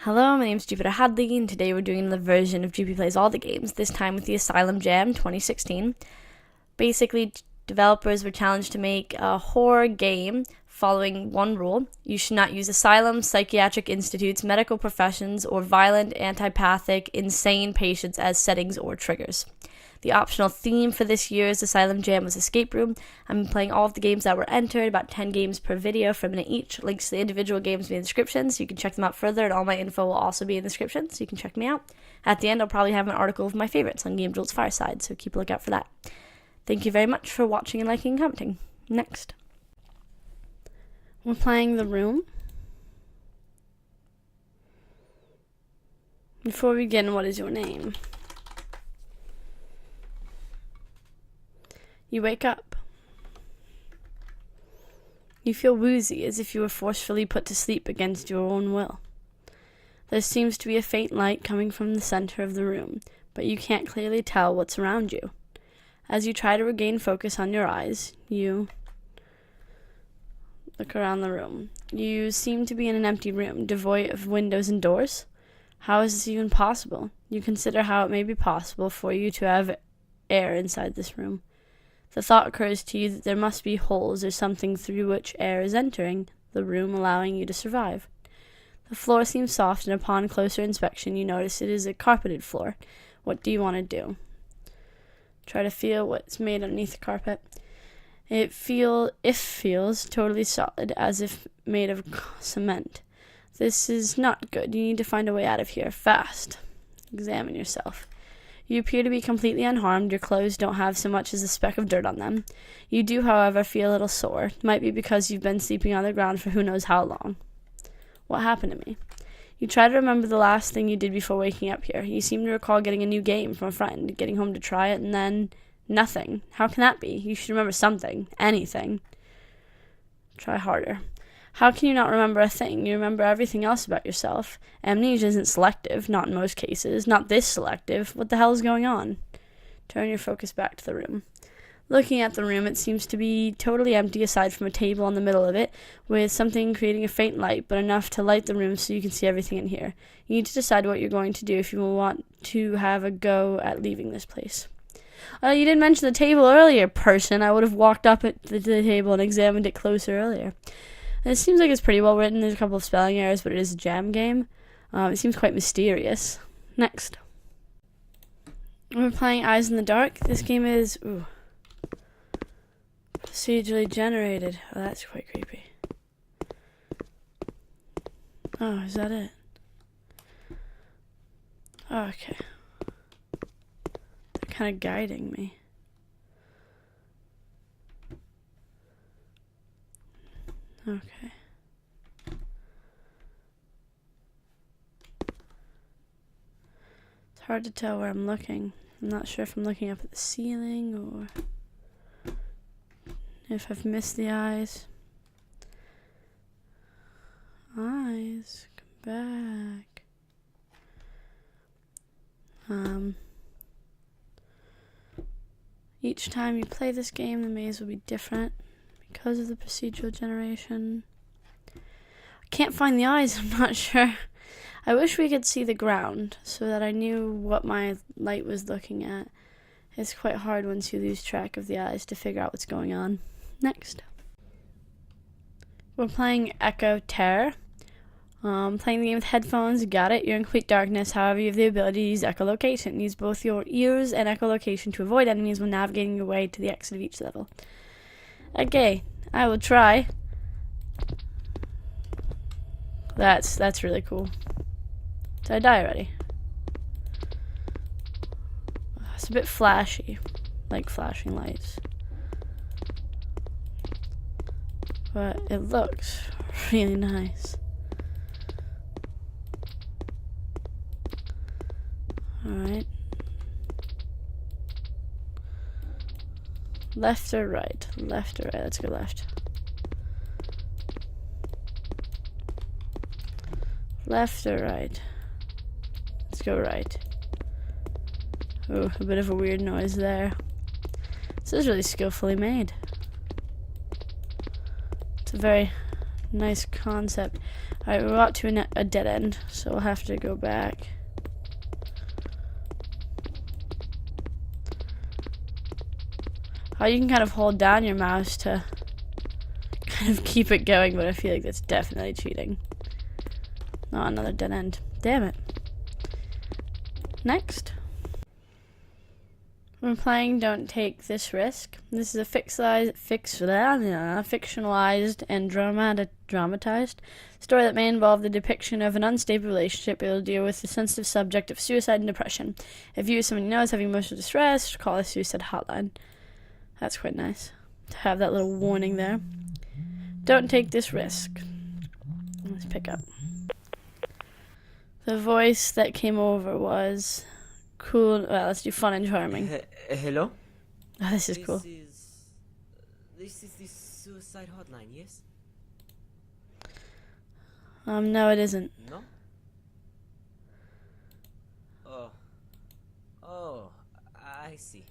Hello, my name is Jupiter Hadley, and today we're doing another version of Jupi Plays All the Games, this time with the Asylum Jam 2016. Basically, developers were challenged to make a horror game following one rule. You should not use asylums, psychiatric institutes, medical professions, or violent, antipathic, insane patients as settings or triggers. The optional theme for this year's Asylum Jam was Escape Room. I'm playing all of the games that were entered, about 10 games per video for a minute each. Links to the individual games will be in the description, so you can check them out further, and all my info will also be in the description, so you can check me out. At the end, I'll probably have an article of my favorites on Game Jolt's Fireside, so keep a lookout for that. Thank you very much for watching and liking and commenting. Next. We're playing The Room. Before we begin, what is your name? You wake up. You feel woozy, as if you were forcefully put to sleep against your own will. There seems to be a faint light coming from the center of the room, but you can't clearly tell what's around you. As you try to regain focus on your eyes, you look around the room. You seem to be in an empty room, devoid of windows and doors. How is this even possible? You consider how it may be possible for you to have air inside this room. The thought occurs to you that there must be holes or something through which air is entering the room, allowing you to survive. The floor seems soft, and upon closer inspection you notice it is a carpeted floor. What do you want to do? Try to feel what's made underneath the carpet. It feels totally solid, as if made of cement. This is not good. You need to find a way out of here, fast. Examine yourself. You appear to be completely unharmed. Your clothes don't have so much as a speck of dirt on them. You do, however, feel a little sore. It might be because you've been sleeping on the ground for who knows how long. What happened to me? You try to remember the last thing you did before waking up here. You seem to recall getting a new game from a friend, getting home to try it, and then nothing. How can that be? You should remember something. Anything. Try harder. How can you not remember a thing? You remember everything else about yourself. Amnesia isn't selective, not in most cases, not this selective. What the hell is going on? Turn your focus back to the room. Looking at the room, it seems to be totally empty aside from a table in the middle of it, with something creating a faint light, but enough to light the room so you can see everything in here. You need to decide what you're going to do if you will want to have a go at leaving this place. You didn't mention the table earlier, person. I would have walked up at the table and examined it closer earlier. And it seems like it's pretty well written. There's a couple of spelling errors, but it is a jam game. It seems quite mysterious. Next. We're playing Eyes in the Dark. This game is procedurally generated. Oh, that's quite creepy. Oh, is that it? Oh, okay. They're kind of guiding me. Okay. It's hard to tell where I'm looking. I'm not sure if I'm looking up at the ceiling or if I've missed the eyes. Eyes, come back. Each time you play this game, the maze will be different. Because of the procedural generation. I can't find the eyes, I'm not sure. I wish we could see the ground so that I knew what my light was looking at. It's quite hard once you lose track of the eyes to figure out what's going on. Next. We're playing EchoTerror. Playing the game with headphones, got it. You're in complete darkness, however you have the ability to use echolocation. Use both your ears and echolocation to avoid enemies when navigating your way to the exit of each level. Okay, I will try. That's really cool. Did I die already? It's a bit flashy, like flashing lights. But it looks really nice. Alright. Left or right? Left or right? Let's go left. Left or right? Let's go right. Oh, a bit of a weird noise there. This is really skillfully made. It's a very nice concept. Alright, we got to a dead end, so we'll have to go back. Oh, you can kind of hold down your mouse to kind of keep it going, but I feel like that's definitely cheating. Oh, another dead end. Damn it. Next. We're playing Don't Take This Risk. This is a fictionalized and dramatized story that may involve the depiction of an unstable relationship. It will deal with the sensitive subject of suicide and depression. If you or someone you know is having emotional distress, call the suicide hotline. That's quite nice to have that little warning there. Don't take this risk. Let's pick up. The voice that came over was cool. Well, let's do fun and charming. Hello? Oh, this is cool. This is the suicide hotline, yes? No, it isn't. No? Oh, I see.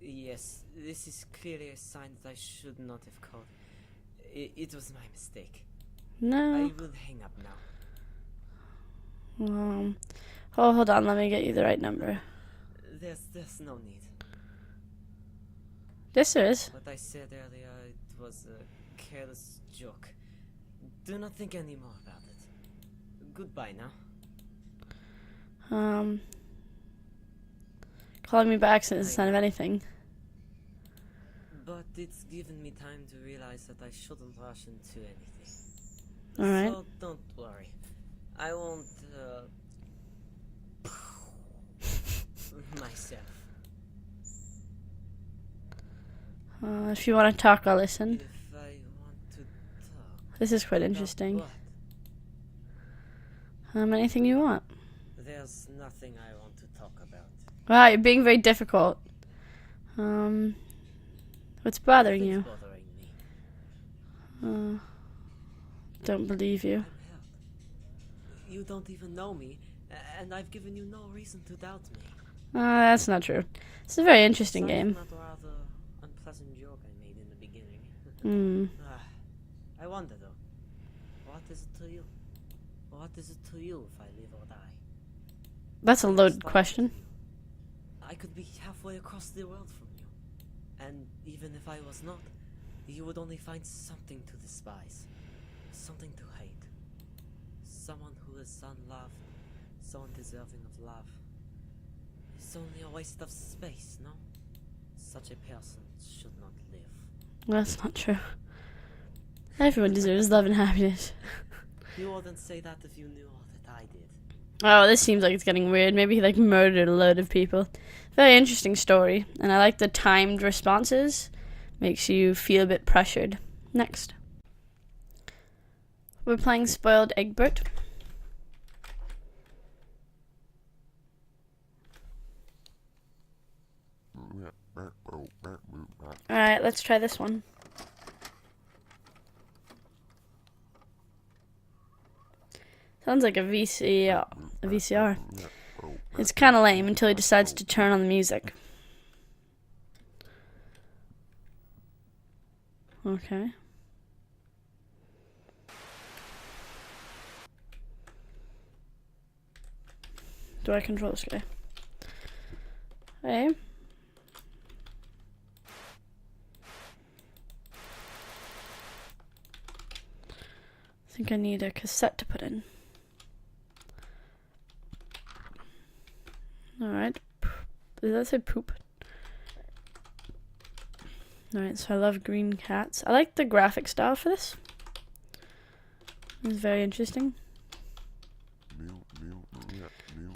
Yes, this is clearly a sign that I should not have called. It was my mistake. No. I will hang up now. Hold on, let me get you the right number. There's no need. This is. What I said earlier, it was a careless joke. Do not think any more about it. Goodbye now. Calling me by accident is a sign of anything. But it's given me time to realize that I shouldn't rush into anything. Alright. So don't worry. I won't, myself. If you want to talk, I'll listen. If I want to talk. This is quite about interesting. what? Anything you want. There's nothing I want to talk about. Wow, you're being very difficult. What's bothering Nothing's you? bothering me. Don't believe you. I'm hurt. You don't even know me, and I've given you no reason to doubt me. That's not true. It's a very interesting game. Not a rather unpleasant joke I made in the beginning. I wonder though, what is it to you? What is it to you if I live or die? That's a loaded question. I could be halfway across the world from you, and even if I was not, you would only find something to despise, something to hate. Someone who is unloved, so undeserving of love. It's only a waste of space, no? Such a person should not live. That's not true. Everyone deserves love and happiness. You wouldn't say that if you knew all that I did. Oh, this seems like it's getting weird. Maybe he murdered a load of people. Very interesting story, and I like the timed responses. Makes you feel a bit pressured. Next. We're playing Spoiled Eggburt. Alright, let's try this one. Sounds like a VCR. It's kind of lame until he decides to turn on the music. Okay. Do I control this guy? Hey. I think I need a cassette to put in. Alright. Does that say poop? Alright, so I love green cats. I like the graphic style for this. It's very interesting.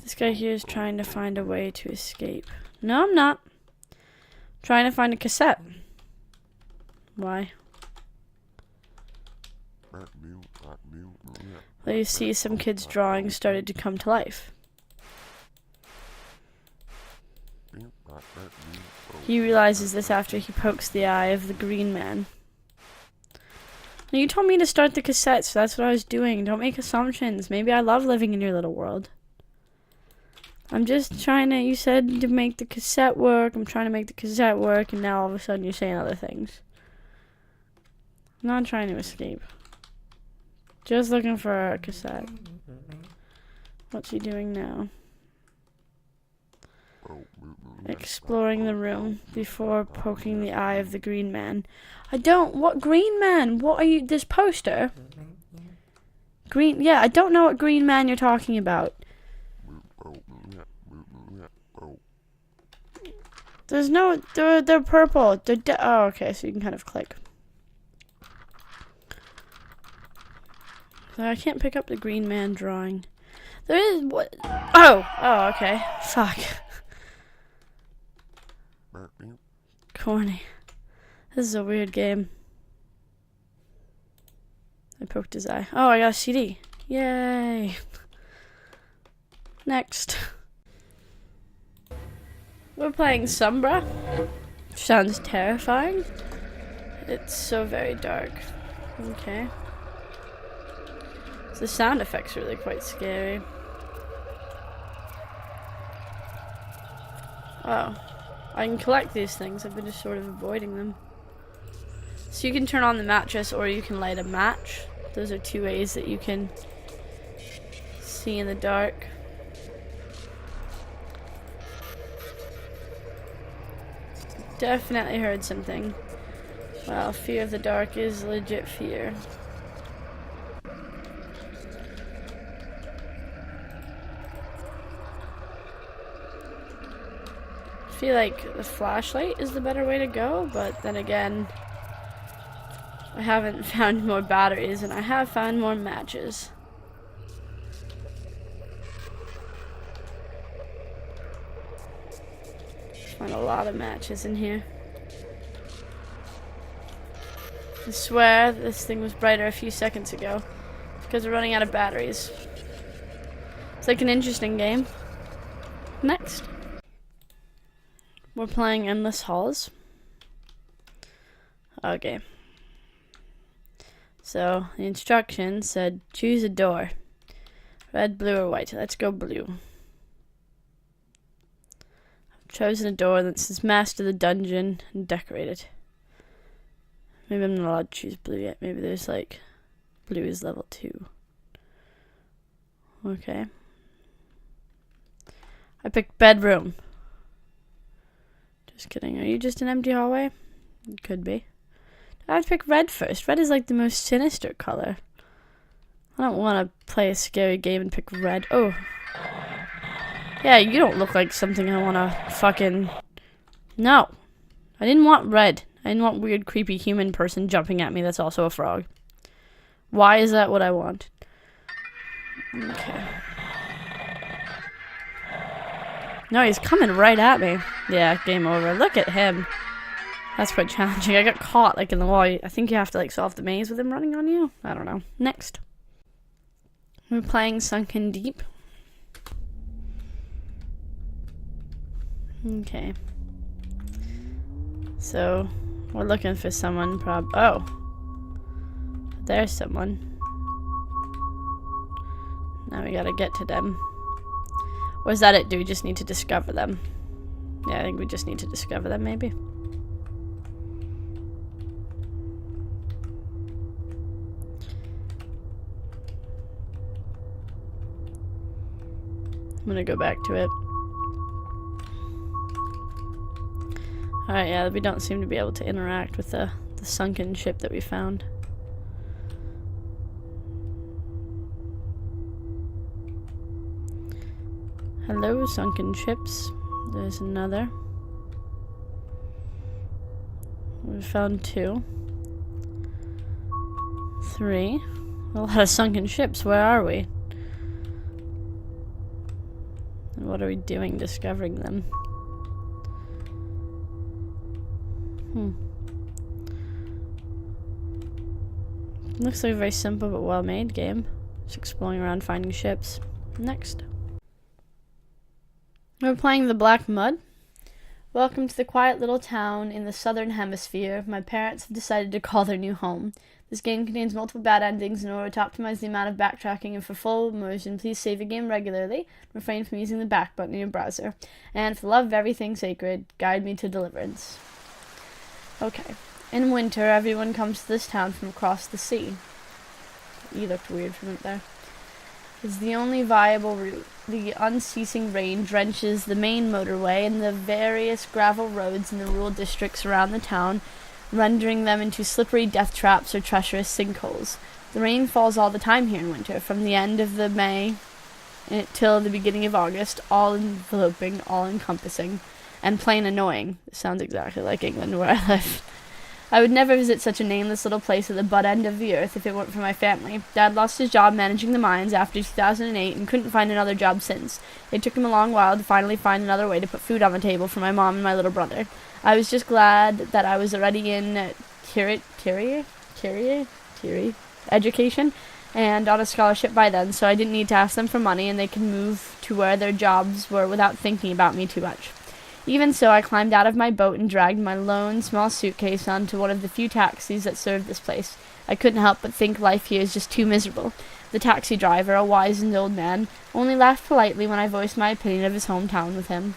This guy here is trying to find a way to escape. No, I'm not. Trying to find a cassette. Why? Well, you see some kids' drawings started to come to life. He realizes this after he pokes the eye of the green man. Now, you told me to start the cassette, so that's what I was doing. Don't make assumptions. Maybe I love living in your little world. I'm just trying to, you said to make the cassette work. I'm trying to make the cassette work, and now all of a sudden you're saying other things. I'm not trying to escape. Just looking for a cassette. What's he doing now? Exploring the room before poking the eye of the green man. What green man? What are you, this poster? Green, yeah, I don't know what green man you're talking about. There's no, they're purple. Oh, okay, so you can kind of click. So I can't pick up the green man drawing. There is, what? Oh, okay. Fuck. Corny. This is a weird game. I poked his eye. Oh, I got a CD. Yay. Next. We're playing Sombra. Sounds terrifying. It's so very dark. Okay. So the sound effects are really quite scary. Oh. I can collect these things. I've been just sort of avoiding them. So you can turn on the mattress or you can light a match. Those are two ways that you can see in the dark. Definitely heard something. Wow, fear of the dark is legit fear. I feel like the flashlight is the better way to go, but then again, I haven't found more batteries and I have found more matches. Find a lot of matches in here. I swear this thing was brighter a few seconds ago because we're running out of batteries. It's like an interesting game. Next. We're playing Endless Halls. Okay. So, the instructions said, choose a door. Red, blue, or white. Let's go blue. I've chosen a door that says master the dungeon and decorated. Maybe I'm not allowed to choose blue yet. Maybe there's like, blue is level 2. Okay. I picked bedroom. Just kidding. Are you just an empty hallway? It could be. I have to pick red first. Red is like the most sinister color. I don't want to play a scary game and pick red. Oh. Yeah, you don't look like something I want to fucking... No. I didn't want red. I didn't want weird, creepy human person jumping at me that's also a frog. Why is that what I want? Okay. No, he's coming right at me. Yeah, game over. Look at him. That's quite challenging. I got caught, like, in the wall. I think you have to, like, solve the maze with him running on you. I don't know. Next. We're playing Sunken Deep. Okay. So, we're looking for someone, oh. There's someone. Now we gotta get to them. Or is that it? Do we just need to discover them? Yeah, I think we just need to discover them, maybe. I'm gonna go back to it. Alright, yeah, we don't seem to be able to interact with the sunken ship that we found. Hello, sunken ships. There's another. We found 2. 3. A lot of sunken ships. Where are we? And what are we doing discovering them? Looks like a very simple but well-made game. Just exploring around finding ships. Next. We're playing The Black Mud. Welcome to the quiet little town in the southern hemisphere my parents have decided to call their new home. This game contains multiple bad endings. In order to optimize the amount of backtracking and for full immersion, please save your game regularly, refrain from using the back button in your browser, and for the love of everything sacred, guide me to deliverance. Okay. In winter, everyone comes to this town from across the sea. E looked weird from up there. Is the only viable route. The unceasing rain drenches the main motorway and the various gravel roads in the rural districts around the town, rendering them into slippery death traps or treacherous sinkholes. The rain falls all the time here in winter, from the end of the May till the beginning of August, all enveloping, all encompassing, and plain annoying. It sounds exactly like England, where I live. I would never visit such a nameless little place at the butt end of the earth if it weren't for my family. Dad lost his job managing the mines after 2008 and couldn't find another job since. It took him a long while to finally find another way to put food on the table for my mom and my little brother. I was just glad that I was already in Terry education and on a scholarship by then, so I didn't need to ask them for money and they could move to where their jobs were without thinking about me too much. Even so, I climbed out of my boat and dragged my lone, small suitcase onto one of the few taxis that served this place. I couldn't help but think life here is just too miserable. The taxi driver, a wizened old man, only laughed politely when I voiced my opinion of his hometown with him.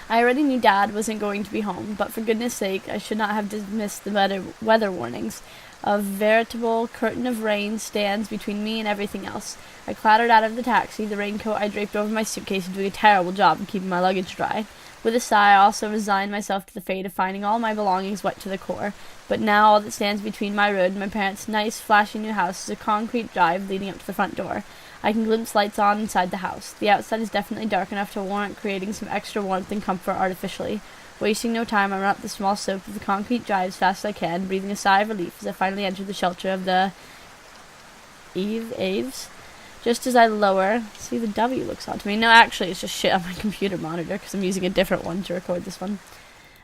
I already knew Dad wasn't going to be home, but for goodness sake, I should not have dismissed the weather warnings. A veritable curtain of rain stands between me and everything else. I clattered out of the taxi, the raincoat I draped over my suitcase doing a terrible job of keeping my luggage dry. With a sigh, I also resigned myself to the fate of finding all my belongings wet to the core. But now all that stands between my road and my parents' nice, flashy new house is a concrete drive leading up to the front door. I can glimpse lights on inside the house. The outside is definitely dark enough to warrant creating some extra warmth and comfort artificially. Wasting no time, I run up the small slope of the concrete drive as fast as I can, breathing a sigh of relief as I finally enter the shelter of the eaves. Just as I lower... See, the W looks odd to me. No, actually, it's just shit on my computer monitor because I'm using a different one to record this one.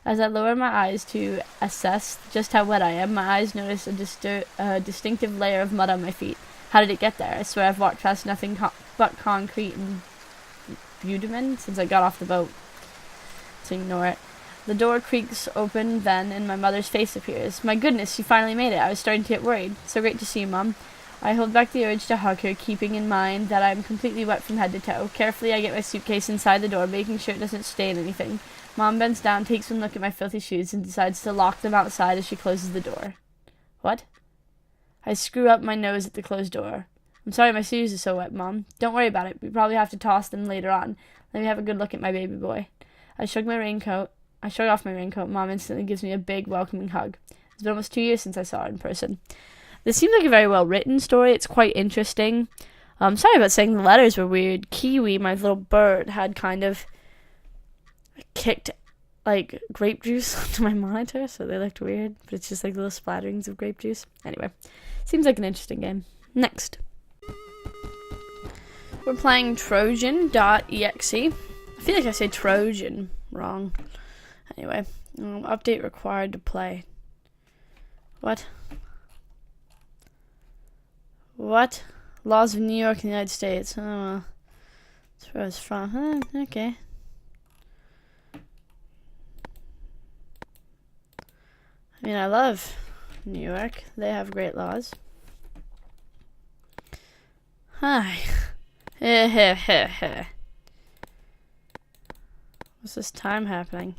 As I lower my eyes to assess just how wet I am, my eyes notice a distinctive layer of mud on my feet. How did it get there? I swear I've walked past nothing but concrete and bitumen since I got off the boat. So ignore it. The door creaks open then, and my mother's face appears. My goodness, you finally made it. I was starting to get worried. So great to see you, Mom. I hold back the urge to hug her, keeping in mind that I'm completely wet from head to toe. Carefully, I get my suitcase inside the door, making sure it doesn't stain anything. Mom bends down, takes one look at my filthy shoes, and decides to lock them outside as she closes the door. What? I screw up my nose at the closed door. I'm sorry my shoes are so wet, Mom. Don't worry about it. We probably have to toss them later on. Let me have a good look at my baby boy. I shrug off my raincoat. Mom instantly gives me a big, welcoming hug. It's been almost 2 years since I saw her in person. This seems like a very well-written story. It's quite interesting. Sorry about saying the letters were weird. Kiwi, my little bird, had kind of kicked, like, grape juice onto my monitor, so they looked weird. But it's just, like, little splatterings of grape juice. Anyway, seems like an interesting game. Next. We're playing TrojanDOTexe. I feel like I say Trojan wrong. Anyway, update required to play. What? What? Laws of New York and the United States. Oh, well. That's where it's from. Huh, okay. I mean, I love New York. They have great laws. Hi. What's this time happening?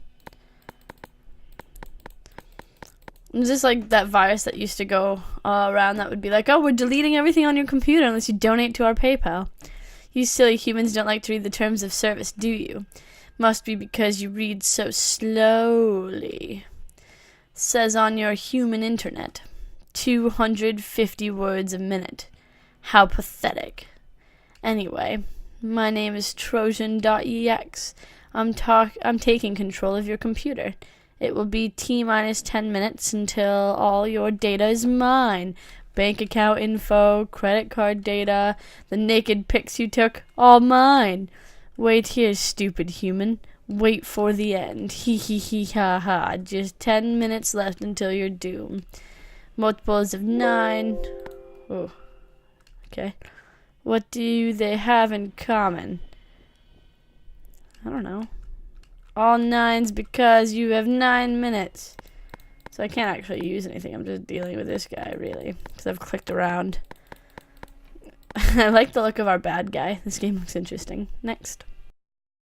Is this like that virus that used to go around that would be like, oh, we're deleting everything on your computer unless you donate to our PayPal? You silly humans don't like to read the terms of service, do you? Must be because you read so slowly. Says on your human internet, 250 words a minute. How pathetic. Anyway, my name is TrojanDOTexe. I'm taking control of your computer. It will be T-minus 10 minutes until all your data is mine. Bank account info, credit card data, the naked pics you took, all mine. Wait here, stupid human. Wait for the end. Hee hee hee ha ha. Just 10 minutes left until you're doomed. Multiples of 9. Oh, okay. What do they have in common? I don't know. All 9s because you have 9 minutes. So I can't actually use anything. I'm just dealing with this guy, really. Because I've clicked around. I like the look of our bad guy. This game looks interesting. Next.